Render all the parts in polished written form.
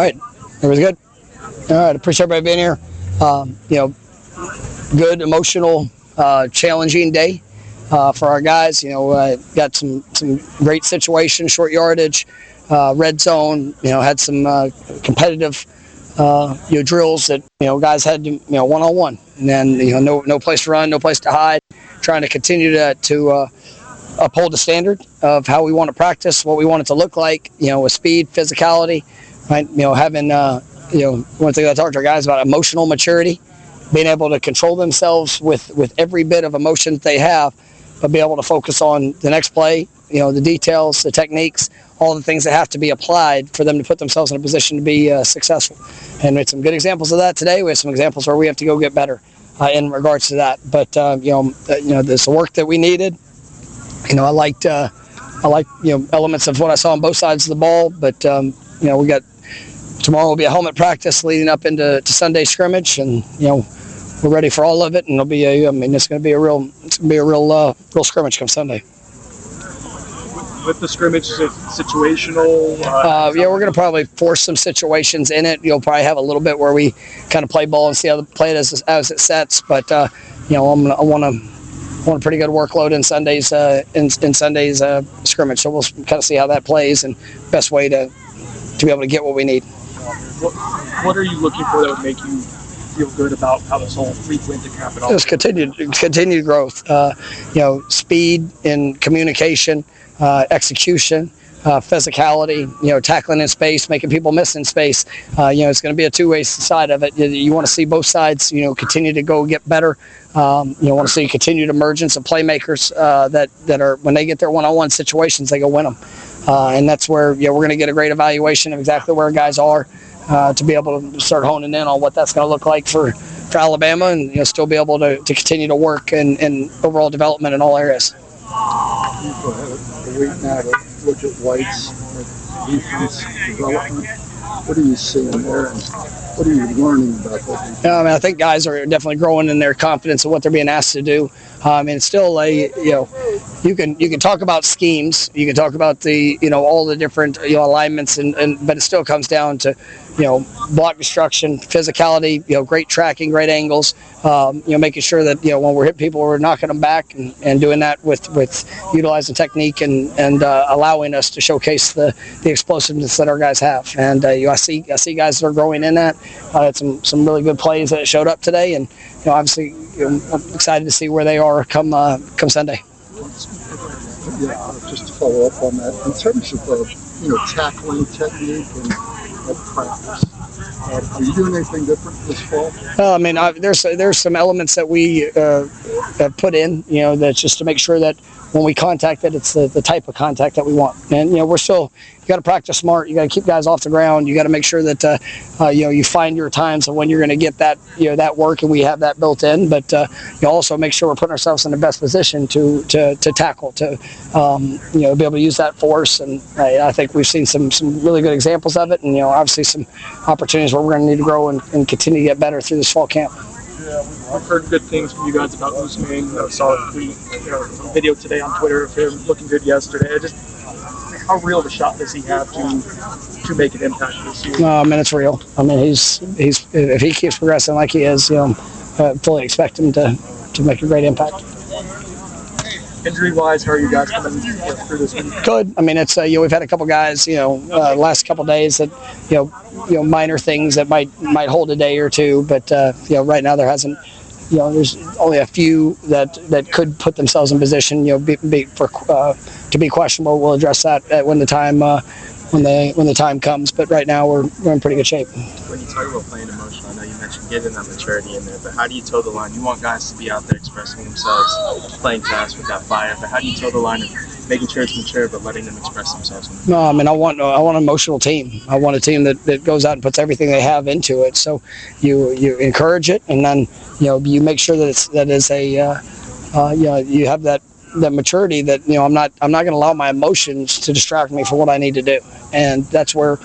right. It was good. All right. Appreciate everybody being here. Good, emotional, challenging day for our guys. Got some great situations, short yardage, red zone. Had some competitive drills that guys had to one-on-one, and then no place to run, no place to hide. Trying to continue to uphold the standard of how we want to practice, what we want it to look like. With speed, physicality, right? Having one thing I talked to our guys about, emotional maturity, being able to control themselves with every bit of emotion that they have, but be able to focus on the next play, the details, the techniques, all the things that have to be applied for them to put themselves in a position to be successful. And we had some good examples of that today. We have some examples where we have to go get better in regards to that. But this work that we needed. I liked elements of what I saw on both sides of the ball. But we got tomorrow will be a helmet practice leading up into Sunday scrimmage, and we're ready for all of it. And it'll be it's going to be a real scrimmage come Sunday. With the scrimmage, is it situational? We're going to probably force some situations in it. You'll probably have a little bit where we kind of play ball and see how the play as it sets. But I want a pretty good workload in Sunday's in Sunday's scrimmage. So we'll kind of see how that plays and best way to be able to get what we need. What are you looking for that would make you feel good about how this whole week went to cap it off? Just continued growth. Speed and communication. Execution, physicality, tackling in space, making people miss in space. It's going to be a two-way side of it. You want to see both sides, continue to go get better. You want to see continued emergence of playmakers that are, when they get their one-on-one situations, they go win them. And that's where we're going to get a great evaluation of exactly where guys are to be able to start honing in on what that's going to look like for Alabama, and still be able to continue to work in overall development in all areas. Go ahead. A week now to look at White's defense development. What are you seeing there, and what are you learning about that? I think guys are definitely growing in their confidence of what they're being asked to do. And still, you can talk about schemes, you can talk about the all the different alignments, but it still comes down to block destruction, physicality, great tracking, great angles, making sure that when we're hitting people, we're knocking them back and doing that with utilizing technique and allowing us to showcase the explosiveness that our guys have. And I see guys that are growing in that. Had some really good plays that showed up today, and obviously I'm excited to see where they are come Sunday. Yeah, just to follow up on that, in terms of tackling technique and practice, are you doing anything different this fall? There's some elements that we have put in, that's just to make sure that when we contact it, it's the type of contact that we want. And we're still, you got to practice smart. You got to keep guys off the ground. You got to make sure that you find your times of when you're going to get that that work, and we have that built in. But you also make sure we're putting ourselves in the best position to tackle, to be able to use that force. And I think we've seen some really good examples of it, and obviously some opportunities where we're going to need to grow and continue to get better through this fall camp. Yeah, I've heard good things from you guys about Usman. I saw a tweet, a video today on Twitter of him looking good yesterday. How real of a shot does he have to make an impact this year? It's real. He's if he keeps progressing like he is, fully expect him to make a great impact. Injury-wise, how are you guys coming through this week? Good. It's we've had a couple guys, last couple days that, minor things that might hold a day or two, but right now there hasn't. There's only a few that could put themselves in position, to be questionable. We'll address that when the time comes. But right now we're in pretty good shape. When you talk about playing emotional, I know you mentioned getting that maturity in there, but how do you toe the line? You want guys to be out there expressing themselves, playing fast with that fire, but how do you toe the line of making sure it's mature but letting them express themselves? No, I want an emotional team. I want a team that goes out and puts everything they have into it. So you encourage it, and then you make sure that you have that maturity that I'm not going to allow my emotions to distract me from what I need to do. And that's where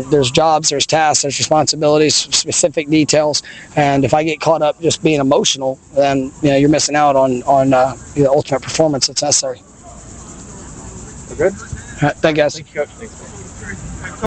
there's jobs, there's tasks, there's responsibilities, specific details, and if I get caught up just being emotional, then you're missing out on the ultimate performance that's necessary. We're good. All right, thank you guys. Thank you, Coach. Thanks.